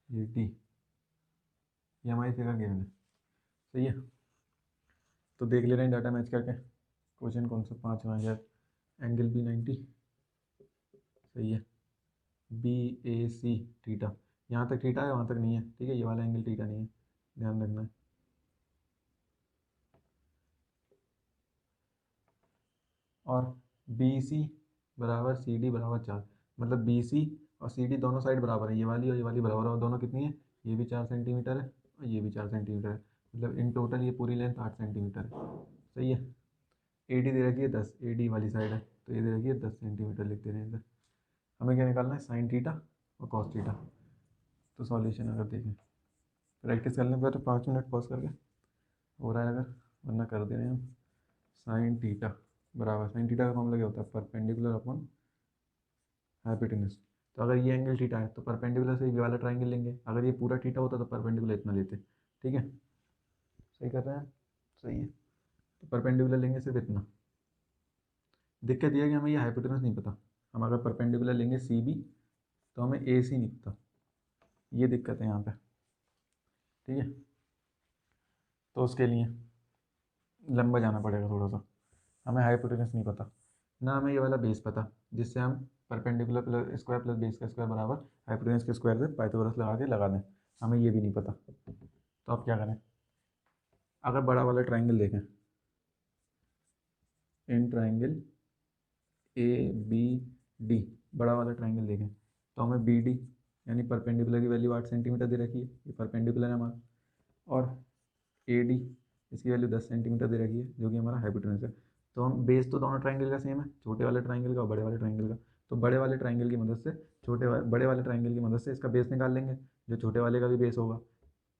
ये डी, ये हमारी फिगर गिवन है। सही है, तो देख ले रहे हैं डाटा मैच करके। क्वेश्चन कौन सा, 5वां यार। Angle B 90। सही है, बी ए सी थीटा। यहाँ तक थीटा है, वहाँ तक नहीं है। ठीक है, ये वाला एंगल थीटा नहीं है, ध्यान रखना है। और बी सी बराबर सी डी बराबर 4, मतलब बी सी और सी डी दोनों साइड बराबर है, ये वाली और ये वाली बराबर है, और दोनों कितनी है, ये भी 4 सेंटीमीटर है और ये भी 4 सेंटीमीटर है, मतलब इन टोटल ये पूरी लेंथ 8 सेंटीमीटर है। सही है, ए डी दे रखी है 10, ए डी वाली साइड है, तो ये दे रखी है 10 सेंटीमीटर, लिख दे रहे हैं इधर। हमें क्या निकालना है, साइन थीटा और कॉस थीटा। तो सॉल्यूशन अगर देखें, प्रैक्टिस करने पर तो 5 मिनट पॉज करके हो रहा है अगर, वरना कर दे रहे हैं हम। साइन थीटा बराबर, साइन थीटा का फॉर्मूला क्या होता है, परपेंडिकुलर अपॉन हाइपोटेन्यूज। तो अगर ये एंगल थीटा है तो परपेंडिकुलर से ये वाला ट्राइंगल लेंगे, अगर ये पूरा थीटा होता तो परपेंडिकुलर इतना लेते। ठीक है, सही कर रहे हैं, सही है। तो परपेंडिकुलर लेंगे सिर्फ इतना। दिक्कत ये है कि हमें ये हाइपोटेन्यूज नहीं पता। हम अगर परपेंडिकुलर लेंगे सी बी तो हमें ए सी नहीं पता, ये दिक्कत है यहाँ पे। ठीक है, तो उसके लिए लंबा जाना पड़ेगा थोड़ा सा। हमें हाइपोटेन्यूज नहीं पता, ना हमें ये वाला बेस पता, जिससे हम perpendicular plus square plus base का स्क्वायर बराबर हाइपोटेन्यूज के स्क्वायर से पाइथागोरस लगा के लगा दें। हमें ये भी नहीं पता, तो अब क्या करें। अगर बड़ा वाला ट्राइंगल देखें, in triangle A B D, बड़ा वाला ट्राइंगल देखें, तो हमें बी डी यानी परपेंडिकुलर की वैल्यू 8 सेंटीमीटर दे रखी है, ये परपेंडिकुलर है हमारा। और ए डी, इसकी वैल्यू 10 सेंटीमीटर दे रखी है, जो कि हमारा हाइपोटेन्यूज है। तो हम बेस तो दोनों ट्राइंगल का सेम है, छोटे वाले ट्राइंगल का और बड़े वाले ट्राइंगल का। तो बड़े वाले ट्राइंगल की मदद से बड़े वाले ट्राइंगल की मदद से इसका बेस निकाल लेंगे, जो छोटे वाले का भी बेस होगा।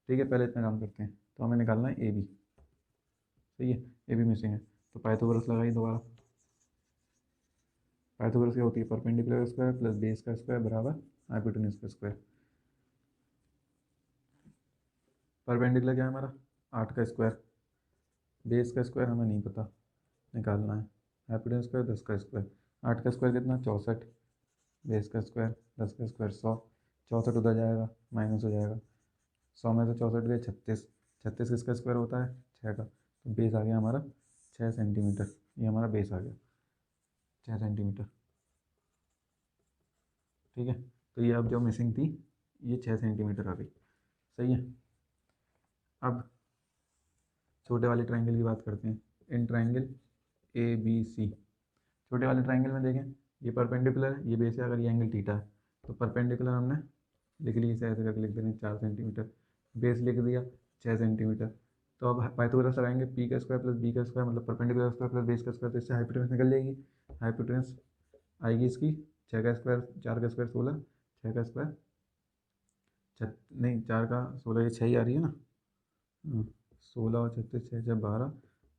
ठीक है, पहले इतना काम करते हैं। तो हमें निकालना है ए बी। सही है, ए बी मिसिंग है, तो पाइथागोरस लगाइए दोबारा। पाइथागोरस क्या होती है, परपेंडिकुलर स्क्वायर प्लस बेस का स्क्वायर बराबर हाइपोटेन्यूज का स्क्वायर। परपेंडिकुलर क्या है हमारा, 8 का स्क्वायर, बेस का स्क्वायर हमें नहीं पता, निकालना है। हाइपोटेन्यूज स्क्वायर 10 का स्क्वायर, 8 का स्क्वायर कितना 64, बेस का स्क्वायर 10 का स्क्वायर 100, 64 उधर जाएगा माइनस हो जाएगा, 100 में से 64 गए 36, 36 किसका स्क्वायर होता है 6 का, तो बेस आ गया हमारा 6 सेंटीमीटर। ये हमारा बेस आ गया 6 सेंटीमीटर। ठीक है, तो ये अब जो मिसिंग थी ये 6 सेंटीमीटर आ गई। सही है, अब छोटे वाले ट्राइंगल की बात करते हैं। इन ट्राइंगल ए बी सी, छोटे वाले ट्राइंगल में देखें, ये परपेंडिकुलर है, ये बेस है, अगर ये एंगल थीटा है तो परपेंडिकुलर हमने लिख ली, इसे ऐसे करके लिख देंगे 4 सेंटीमीटर, बेस लिख दिया 6 सेंटीमीटर। तो अब पाइथागोरस लगाएंगे, पी का स्क्वायर प्लस बी का स्क्वायर मतलब परपेंडिकुलर स्क्वायर प्लस बेस का स्क्वायर, तो इससे हाइपोटेन्यूज निकल जाएगी। हाइपोटेन्यूज आएगी इसकी 6 का स्क्वायर, 4 का स्क्वायर 16, 6 का स्क्वायर नहीं 4 का 16, ये 6 ही आ रही है ना। 16 और 36, 6 6 12,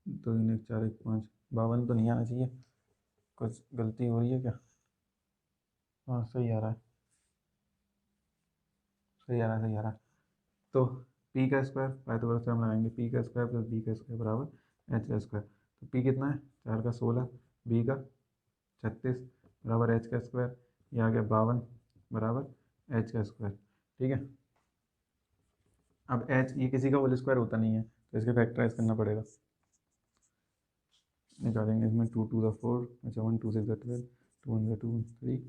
2 1 4 1 5, 52 तो नहीं आना चाहिए, कुछ गलती हो रही है क्या। हाँ सही आ रहा है, सही आ रहा है, सही आ रहा है। तो पी का स्क्वायर पाइथागोरस से हम लगाएंगे, पी का स्क्वायर प्लस बी का स्क्वायर बराबर एच का स्क्वायर। तो पी कितना है 4 का 16, बी का 36 बराबर एच का स्क्वायर, ये आ गया 52 बराबर एच का स्क्वायर। ठीक है, अब एच ये किसी का होल स्क्वायर होता नहीं है, तो इसके फैक्टराइज करना पड़ेगा। निकालेंगे इसमें 2 2 4, अच्छा 1 2 6 12, 2 1 2 3,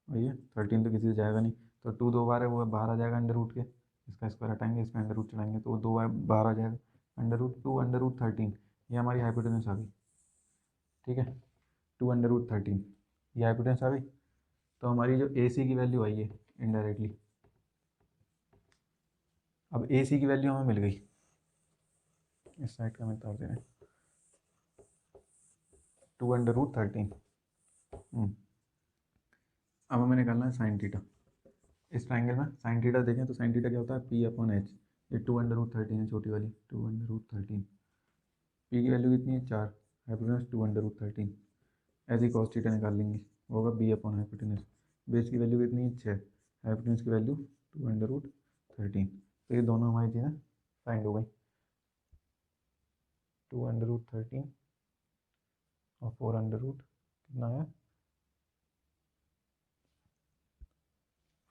और ये 13 तो किसी से जाएगा नहीं, तो 2 2 बार है वो बाहर आ जाएगा अंडर रूट के, इसका स्क्वायर हटाएंगे, इसमें अंडर रूट चढ़ाएंगे तो वो 2 बाहर आ जाएगा, अंडर रूट 2 अंडर रूट 13, ये हमारी हाइपोटेन्यूज आ गई। ठीक है, 2 अंडर रूट 13 ये हाइपोटेन्यूज आ गई। तो हमारी जो ए सी की वैल्यू आई है इनडायरेक्टली, अब ए सी की वैल्यू हमें मिल गई, इस साइड का मैं उतार दे रहे हैं। 2√13। अब हमें निकालना है साइन थीटा। इस ट्राइंगल में साइन थीटा देखें तो साइन थीटा क्या होता है, P/H। ये 2√13 है, छोटी वाली 2√13। पी की वैल्यू कितनी है 4, हाइपोटेनस 2√13। ऐसे ही कॉस थीटा निकाल लेंगे, वो होगा B/हाइपोटेनस। बेस की वैल्यू कितनी है 6, हाइपोटेनस की वैल्यू 2√13। तो ये दोनों हमारी चीज़ें फाइंड हो गई। 2√13 और 4 कितना है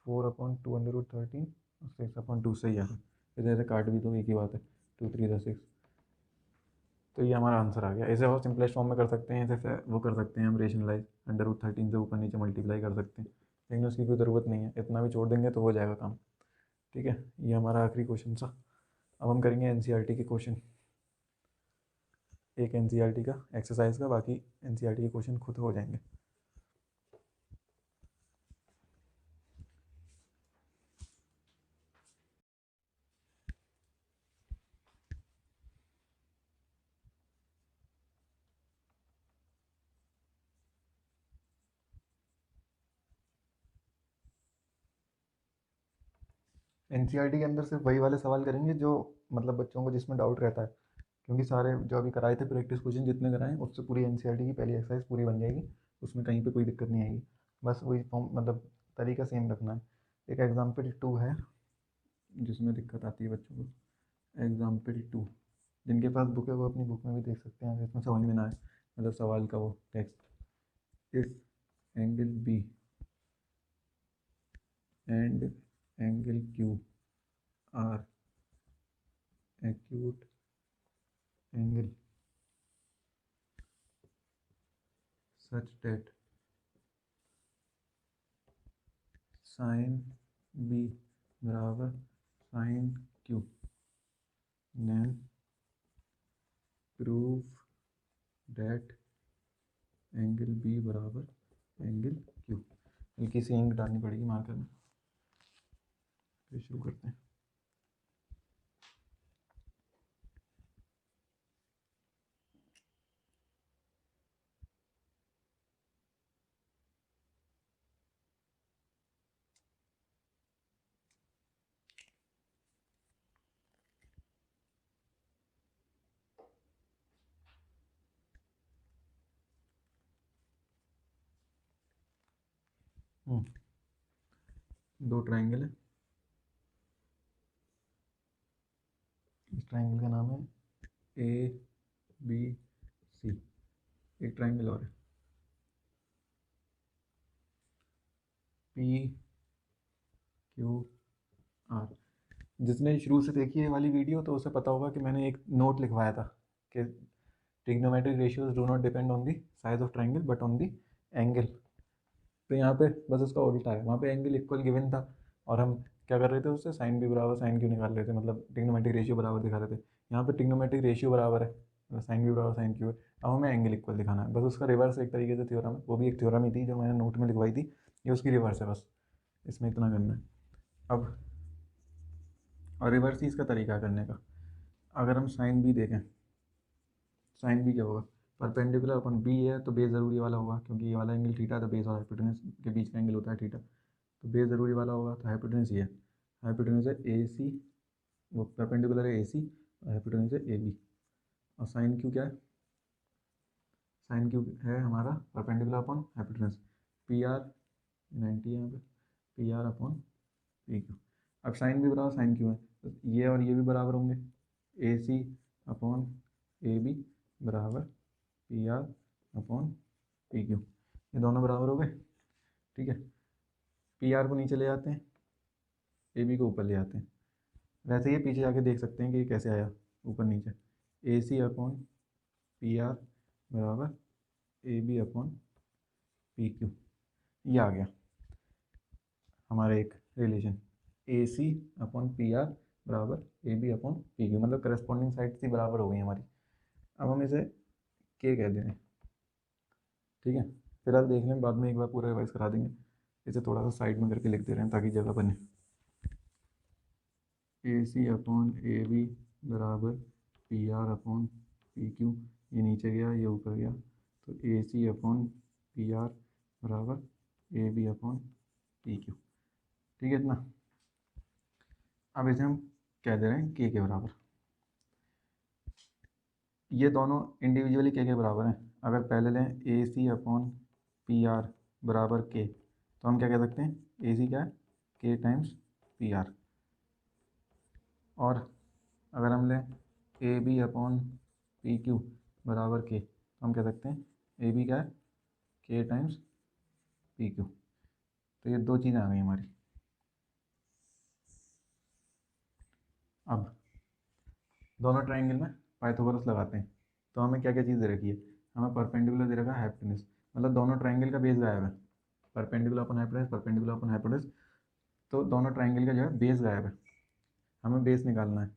4/2√13 और 6/2 से ही आ रहा है। इधर ऐसे काट भी तो एक ही बात है, 2 3 6। तो ये हमारा आंसर आ गया। इसे और सिंपलेस्ट फॉर्म में कर सकते हैं, जैसे वो कर सकते हैं हम रेशनलाइज, √13 से ऊपर नीचे मल्टीप्लाई कर सकते हैं, लेकिन उसकी कोई ज़रूरत नहीं है, इतना भी छोड़ देंगे तो हो जाएगा काम। ठीक है, ये हमारा आखिरी क्वेश्चन था। अब हम करेंगे एनसीईआरटी के क्वेश्चन, एक एनसीईआरटी का एक्सरसाइज का, बाकी एनसीईआरटी के क्वेश्चन खुद हो जाएंगे। एनसीईआरटी के अंदर सिर्फ वही वाले सवाल करेंगे जो मतलब बच्चों को जिसमें डाउट रहता है, क्योंकि सारे जो अभी कराए थे प्रैक्टिस क्वेश्चन जितने कराएं उससे पूरी एनसीईआरटी की पहली एक्सरसाइज पूरी बन जाएगी, उसमें कहीं पे कोई दिक्कत नहीं आएगी। बस वही फॉर्म मतलब तरीका सेम रखना है। एक एग्जाम्पल 2 है जिसमें दिक्कत आती है बच्चों को। एग्जाम्पल 2, जिनके पास बुक है वो अपनी बुक में भी देख सकते हैं, इसमें समझ में ना आए मतलब सवाल का वो टेक्स्ट। इस angle B and angle Q are acute angle such that sin B बराबर sin Q, then prove that angle B बराबर angle Q। हल्की सी इंक डालनी पड़ेगी मार्कर में। फिर शुरू करते हैं। दो ट्राइंगल है, इस ट्राइंगल का नाम है ABC। एक ट्राइंगल और है PQR। जिसने शुरू से देखी है वाली वीडियो तो उसे पता होगा कि मैंने एक नोट लिखवाया था कि trigonometric ratios do not depend on the size of triangle but on the angle. तो यहाँ पे बस उसका उल्टा है, वहाँ पे एंगल इक्वल गिवन था और हम क्या कर रहे थे उससे साइन बी बराबर साइन क्यू निकाल रहे थे, मतलब ट्रिग्नोमेट्रिक रेशियो बराबर दिखा रहे थे। यहाँ पे ट्रिग्नोमेट्रिक रेशियो बराबर है, साइन बी बराबर साइन क्यू है। अब हमें एंगल इक्वल दिखाना है, बस उसका रिवर्स एक तरीके से थ्योरम है, वो भी एक थ्योरम ही थी जो मैंने नोट में लिखवाई थी, ये उसकी रिवर्स है, बस इसमें इतना करना है। अब और रिवर्स ही इसका तरीका करने का। अगर हम साइन बी देखें, साइन बी क्या होगा, परपेंडिकुलर अपन बी है तो बेस ज़रूरी वाला होगा, क्योंकि ये वाला एंगल थीटा तो बेस और हाइपोटेनस के बीच का एंगल होता है थीटा, तो बेस ज़रूरी वाला होगा। तो हाइपोटेनस ये है, हाइपोटेनस है ए सी, वो परपेंडिकुलर है ए सी, और हाइपोटेनस है ए बी। और साइन क्यू क्या है, साइन क्यू है हमारा perpendicular upon hypotenuse, P R 90 है यहाँ पे, P R upon P Q. अब साइन भी बराबर साइन क्यू है तो ये और ये भी बराबर होंगे, ए सी अपॉन ए बी बराबर P R upon P Q, ये दोनों बराबर हो गए। ठीक है, पी आर को नीचे ले आते हैं, ए बी को ऊपर ले आते हैं। वैसे ही पीछे जाके देख सकते हैं कि ये कैसे आया ऊपर नीचे, A C upon P R बराबर A B upon P Q, ये आ गया हमारा एक relation, A C upon P R बराबर A B upon P Q, मतलब करस्पॉन्डिंग साइड से बराबर हो गई हमारी। अब हम इसे के कह दे रहे हैं। ठीक है, फिलहाल देख लें, बाद में एक बार पूरा रिवाइज करा देंगे। इसे थोड़ा सा साइड में करके लिख दे रहे हैं ताकि जगह बने। A C upon A B बराबर P R upon P Q, ये नीचे गया ये ऊपर गया, तो A C upon P R बराबर A B upon P Q. ठीक है इतना। अब इसे हम कह दे रहे हैं के बराबर। ये दोनों इंडिविजुअली के बराबर हैं। अगर पहले लें ए सी अपॉन पी आर बराबर के, तो हम क्या कह सकते हैं, ए सी क्या है, के टाइम्स पी आर। और अगर हम लें A B upon P Q बराबर के, तो हम कह सकते हैं ए बी क्या है, के टाइम्स पी क्यू। तो ये दो चीज़ें आ गई हमारी। अब दोनों ट्राइंगल में पाइथागोरस लगाते हैं। तो हमें क्या क्या चीज़ दे रखी है, हमें परपेंडिकुलर दे रखा है हाइपोटेन्यूज, मतलब दोनों ट्राइंगल का बेस गायब है। Perpendicular upon hypotenuse, perpendicular upon hypotenuse, तो दोनों ट्राइंगल का जो है बेस गायब है, हमें बेस निकालना है।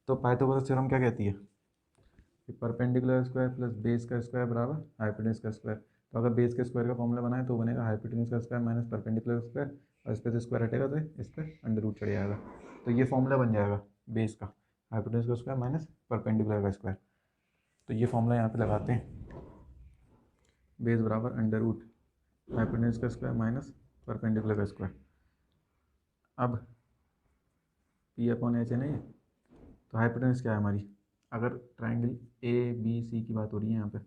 तो पाइथागोरस थ्योरम क्या कहती है कि परपेंडिकुलर स्क्वायर प्लस बेस का स्क्वायर बराबर हाइपोटेन्यूज का स्क्वायर। तो अगर बेस के स्क्वायर का फॉर्मूला बनाए तो बनेगा हाइपोटेन्यूज का स्क्वायर माइनस परपेंडिकुलर स्क्वायर, और इस पर से स्क्वायर हटेगा तो इस पर अंडर रूट चढ़ जाएगा। तो ये फॉर्मूला बन जाएगा बेस का, हाइपोटेन्यूज का स्क्वायर माइनस परपेंडिकुलर का स्क्वायर। तो ये फॉर्मूला यहाँ पे लगाते हैं, बेस बराबर अंडर रूट हाइपोटेन्यूज का स्क्वायर माइनस परपेंडिकुलर का स्क्वायर। अब पी अपॉन एच है नहीं, तो हाइपोटेन्यूज क्या है हमारी, अगर ट्राइंगल ए बी सी की बात हो रही है यहाँ पे,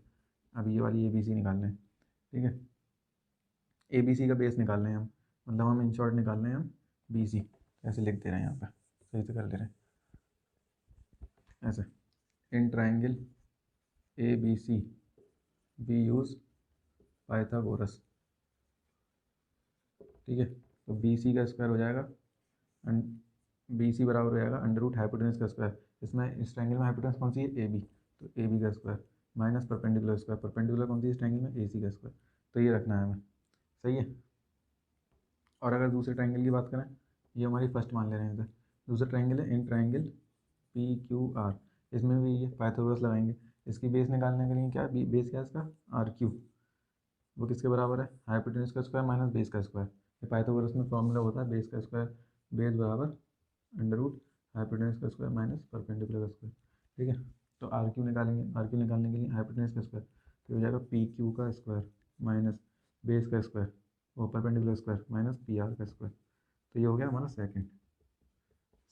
अब ये वाली ए बी सी निकालना है। ठीक है, ए बी सी का बेस निकालना है हम, मतलब हम इन शॉर्ट निकालना है हम बी सी। ऐसे लिख दे रहे हैं यहाँ पे, सही से कर दे रहे हैं ऐसे, in triangle A B C B use Pythagoras. ठीक है, तो बी सी का स्क्वायर हो जाएगा, बी सी बराबर हो जाएगा अंडर रूट हाइपोटेन्यूज का स्क्वायर। इसमें इस ट्राइंगल में हाइपोटेन्यूज कौन सी है, ए बी, तो ए बी का square minus perpendicular square, perpendicular कौन सी है इस ट्राइंगल में, ए सी का स्क्वायर। तो ये रखना है हमें, सही है। और अगर दूसरे ट्राइंगल की बात करें, ये हमारी फर्स्ट मान ले रहे हैं इधर, दूसरा ट्राइंगल है in triangle P Q are, इसमें भी ये पाइथागोरस लगाएंगे। इसकी बेस निकालने के लिए क्या, बेस क्या है इसका, आर क्यू, वो किसके बराबर है, हाइपोटेन्यूज का स्क्वायर माइनस बेस का स्क्वायर। ये पाइथागोरस में फॉर्मूला होता है बेस का स्क्वायर, बेस बराबर अंडर रूट हाइपोटेन्यूज का स्क्वायर माइनस परपेंडिकुलर का स्क्वायर। ठीक है, तो आर क्यू निकालेंगे, आर क्यू निकालने के लिए हाइपोटेन्यूज का स्क्वायर, तो हो जाएगा पी क्यू का स्क्वायर माइनस बेस का स्क्वायर, वो perpendicular square minus P R का स्क्वायर। तो ये हो गया हमारा सेकंड,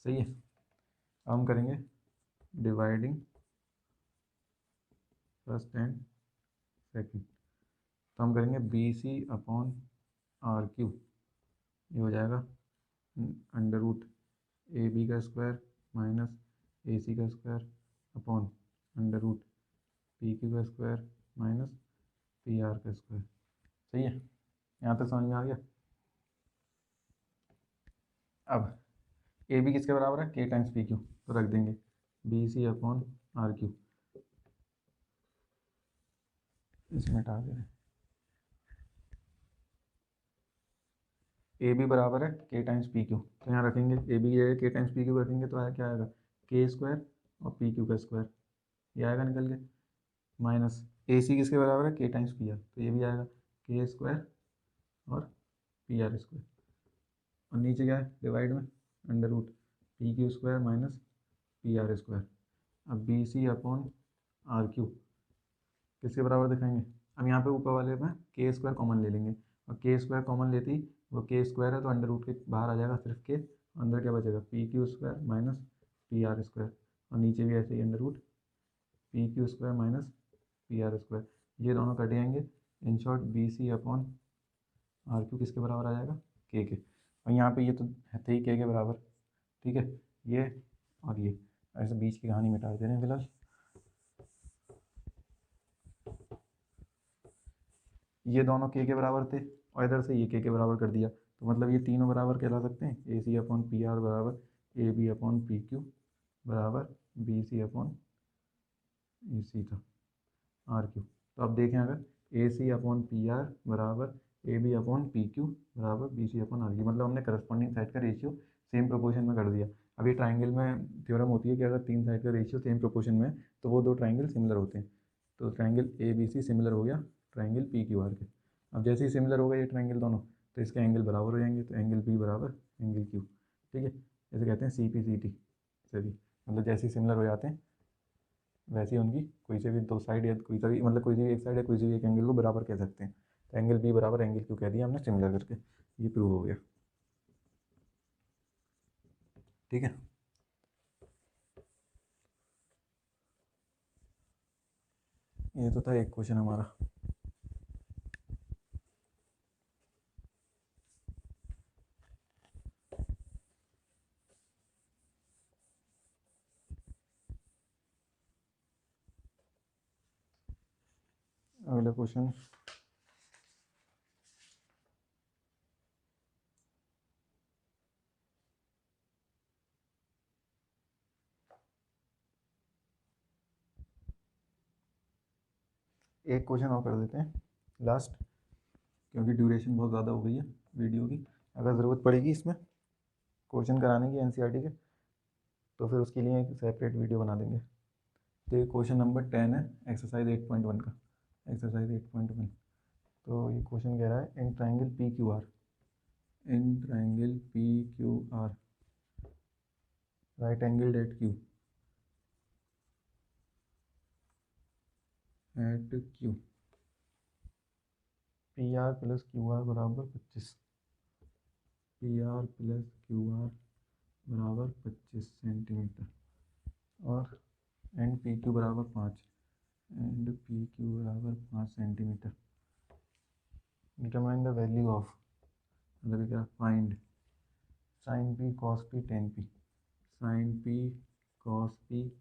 सही है। अब हम करेंगे डिवाइडिंग फर्स्ट एंड सेकंड। तो हम करेंगे B C upon R Q, ये हो जाएगा अंडर रूट ए बी का स्क्वायर माइनस ए सी का square upon under root P Q का स्क्वायर माइनस पी आर का स्क्वायर। सही है, यहाँ तक समझ में आ गया। अब ए बी किसके बराबर है, के टाइम्स पी क्यू, तो रख देंगे B C upon R Q, इसमें हटा दे रहे, ए बी बराबर है के टाइम्स पी क्यू, तो यहाँ रखेंगे ए बी की जगह के टाइम्स पी क्यू रखेंगे, तो आया क्या आएगा, के स्क्वायर और पी क्यू का स्क्वायर, ये आएगा निकल के, माइनस ए सी किसके बराबर है, के टाइम्स पी आर, तो ये भी आएगा के स्क्वायर और पी आर स्क्वायर, और नीचे क्या है डिवाइड में under root P Q square minus P R square. अब B C upon R Q किसके बराबर दिखाएंगे, अब यहाँ पे ऊपर वाले में के स्क्वायर कॉमन ले लेंगे, और के स्क्वायर कॉमन लेते ही वो के स्क्वायर है तो अंडर रूट के बाहर आ जाएगा सिर्फ के, अंदर क्या बचेगा P Q square minus P R square, और नीचे भी ऐसे ही under root P Q square minus P R square, ये दोनों कट जाएंगे। In short B C upon R Q किसके बराबर आ जाएगा, के, और यहाँ पे ये तो थे ही के बराबर। ठीक है, ये और ये ऐसे बीच की कहानी मिटा दे रहे हैं फिलहाल। ये दोनों के बराबर थे और इधर से ये के बराबर कर दिया, तो मतलब ये तीनों बराबर कहला सकते हैं, A C upon P R बराबर A B upon P Q बराबर B C upon A C था आर क्यू। तो अब देखें अगर A C upon P R बराबर A B upon P Q बराबर B C upon R Q, मतलब हमने करस्पॉन्डिंग साइड का रेशियो सेम प्रोपोर्शन में कर दिया। अब ये ट्राइंगल में थ्योरम होती है कि अगर तीन साइड का रेशियो सेम प्रोपोर्शन में तो वो दो ट्राइंगल सिमिलर होते हैं। तो triangle A B C similar हो गया ट्राइंगल पी क्यू आर के। अब जैसे ही सिमिलर हो गए ये ट्राइंगल दोनों, तो इसके एंगल बराबर हो जाएंगे, तो एंगल पी बराबर एंगल क्यू। ठीक है, जैसे कहते हैं सी पी सी टी से भी, मतलब जैसे ही सिमिलर हो जाते हैं वैसे ही उनकी कोई से भी दो साइड या कोई सा भी मतलब कोई सी भी एक साइड या कोई सी भी एक एंगल को बराबर कह सकते हैं। तो एंगल बी बराबर एंगल क्यू कह दिया हमने सिमिलर करके, ये प्रूव हो गया। ठीक है, ये तो था एक क्वेश्चन हमारा। अगला क्वेश्चन, एक क्वेश्चन और कर देते हैं लास्ट, क्योंकि ड्यूरेशन बहुत ज़्यादा हो गई है वीडियो की। अगर ज़रूरत पड़ेगी इसमें क्वेश्चन कराने की एनसीईआरटी के, तो फिर उसके लिए एक सेपरेट वीडियो बना देंगे। तो ये क्वेश्चन नंबर 10 है एक्सरसाइज 8.1 का, एक्सरसाइज 8.1। तो ये क्वेश्चन कह रहा है in triangle P Q R, in triangle P Q R right angle at Q, at Q P R plus Q R बराबर 25, P R plus Q R बराबर 25 centimetre, और एंड पी क्यू बराबर 5, and P Q बराबर 5 centimetre. Determine the value of, मतलब क्या, find sine P cos P tan P, sine P cos P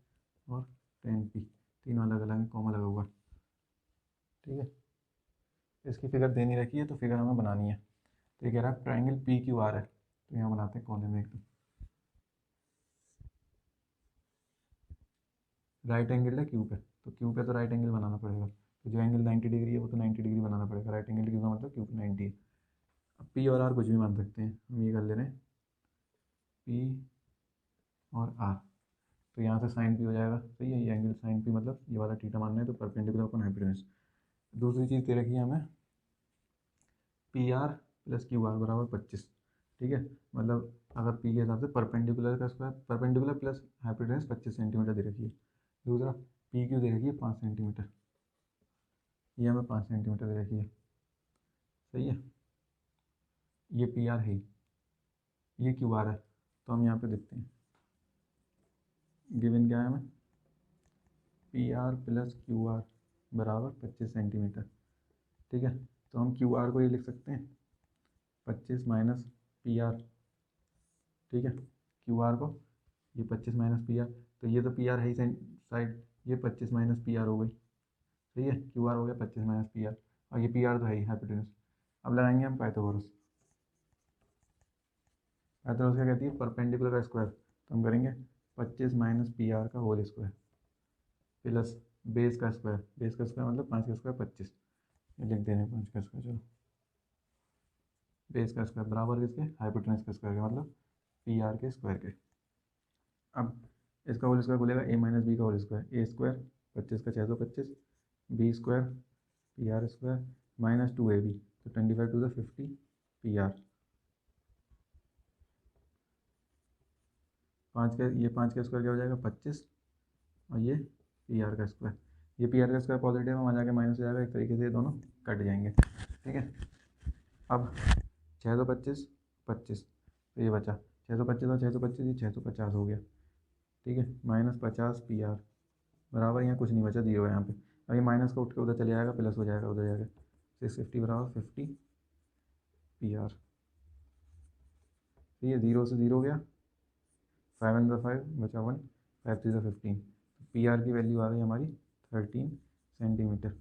और tan P, तीनों अलग अलग कॉमन लगा हुआ। ठीक है, इसकी फिगर देनी रखी है तो फिगर हमें बनानी है। तो ये कह रहा है ट्राइंगल पी क्यू आर है, तो यहाँ बनाते हैं कोने में एकदम राइट एंगल है क्यू पे, तो क्यू पे तो राइट एंगल बनाना पड़ेगा। तो जो एंगल 90 डिग्री है वो तो 90 डिग्री बनाना पड़ेगा, राइट एंगल क्यू का मतलब क्यू पे 90 है। अब पी और आर कुछ भी मान सकते हैं, हम ये कर ले रहे हैं पी और आर। तो यहाँ से साइन पी हो जाएगा, सही है, ये एंगल साइन पी मतलब ये वाला थीटा मानना है, तो परपेंडिकुलर अपॉन हाइपोटेन्यूज। दूसरी चीज़ दे रखी है हमें P R plus Q R बराबर 25। ठीक है, मतलब अगर पी के हिसाब से परपेंडिकुलर का square, perpendicular plus hypotenuse 25 centimetre दे रखी है। दूसरा पी क्यू दे रखी है 5 सेंटीमीटर, ये हमें 5 सेंटीमीटर दे रखी है, सही है। ये पी आर है, ये क्यू आर है, तो हम यहाँ पे देखते हैं गिवन क्या है हमें, P R plus Q R बराबर 25 सेंटीमीटर। ठीक है, तो हम क्यू आर को ये लिख सकते हैं 25 माइनस पी आर। ठीक है, क्यू आर को ये 25 माइनस पी आर, तो ये तो पी आर है ही साइड, ये 25 माइनस पी आर हो गई, सही है, क्यू आर हो गया 25 माइनस पी आर, और ये पी आर तो है ही हाइपोटेन्यूज। अब लगाएंगे हम पाइथागोरस, पाइथागोरस क्या कहती है, परपेंडिकुलर का स्क्वायर, तो हम करेंगे 25 माइनस पी आर का होल स्क्वायर प्लस बेस का स्क्वायर, बेस का स्क्वायर मतलब 5 का स्क्वायर 25, ये लिख देने 5 का स्क्वायर, चलो बेस का स्क्वायर बराबर किसके, हाइपोटेन्यूज के स्क्वायर के, मतलब पी आर के स्क्वायर के। अब इसका होल स्क्वायर बोलेगा ए माइनस बी का होल स्क्वायर, ए स्क्वायर 25 का 625, B square P R square minus 2ab, तो 25 टू द 50 पी आर। 5 का ये 5 का स्क्वायर क्या हो जाएगा 25, और ये पी आर का स्क्वायर, ये पी आर का स्क्वायर पॉजिटिव है, वहाँ जाके माइनस हो जाएगा, एक तरीके से ये दोनों कट जाएंगे। ठीक है, अब 625 25, तो ये बचा 625 और 625, ये 650 हो गया। ठीक है, माइनस 50 पी आर बराबर, यहाँ कुछ नहीं बचा, जीरो है यहाँ पे। अब ये माइनस का उठ के उधर चले जाएगा, प्लस हो जाएगा उधर जाएगा, 650 बराबर 50 पी आर। ठीक है, जीरो से जीरो गया, 5 एंड 5 बचा 1, 5 3 15, पी आर की वैल्यू आ गई हमारी 13 सेंटीमीटर।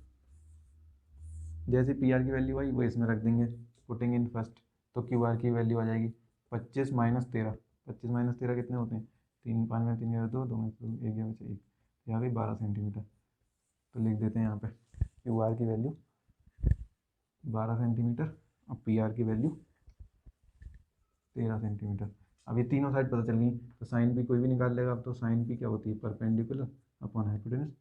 जैसे पी आर की वैल्यू आई वो इसमें रख देंगे, पुटिंग इन फर्स्ट, तो क्यू आर की वैल्यू आ जाएगी 25 माइनस 13, 25 माइनस 13 कितने होते हैं, 3 5 में 3 दो, 2 में 2, 1 गया बचा 1, ये आ गई 12 सेंटीमीटर। तो लिख देते हैं यहाँ पे क्यू आर की वैल्यू 12 सेंटीमीटर और पी आर की वैल्यू 13 सेंटीमीटर। अब ये तीनों साइड पता चल गई, तो साइन पी कोई भी निकाल लेगा। अब तो साइन पी क्या होती है, परपेंडिकुलर अपॉन हाइपोटेन्यूज,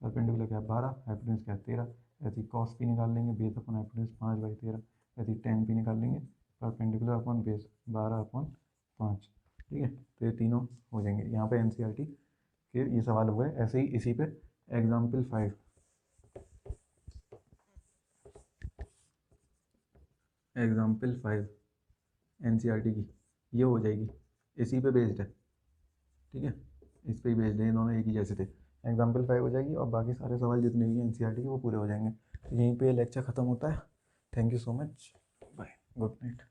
परपेंडिकुलर क्या है 12, हाइपोटेन्यूज क्या है 13, ऐसे ही कॉस पी निकाल लेंगे, बेस अपॉन हाइपोटेन्यूज 5/13, ऐसे ही टेन पी निकाल लेंगे, परपेंडिकुलर अपॉन बेस 12/5। ठीक है, तो ये तीनों हो जाएंगे। यहाँ पे एनसीईआरटी कि ये सवाल हुआ है। ऐसे ही इसी पे एग्जाम्पल 5, एग्जाम्पल 5 एनसीईआरटी की ये हो जाएगी, इसी पे बेस्ड है, ठीक है, इस पे ही बेस्ड है, दोनों एक ही जैसे थे। एग्जाम्पल 5 हो जाएगी और बाकी सारे सवाल जितने भी एनसीईआरटी के वो पूरे हो जाएंगे। तो यहीं पे लेक्चर ख़त्म होता है। Thank you so much, bye, good night.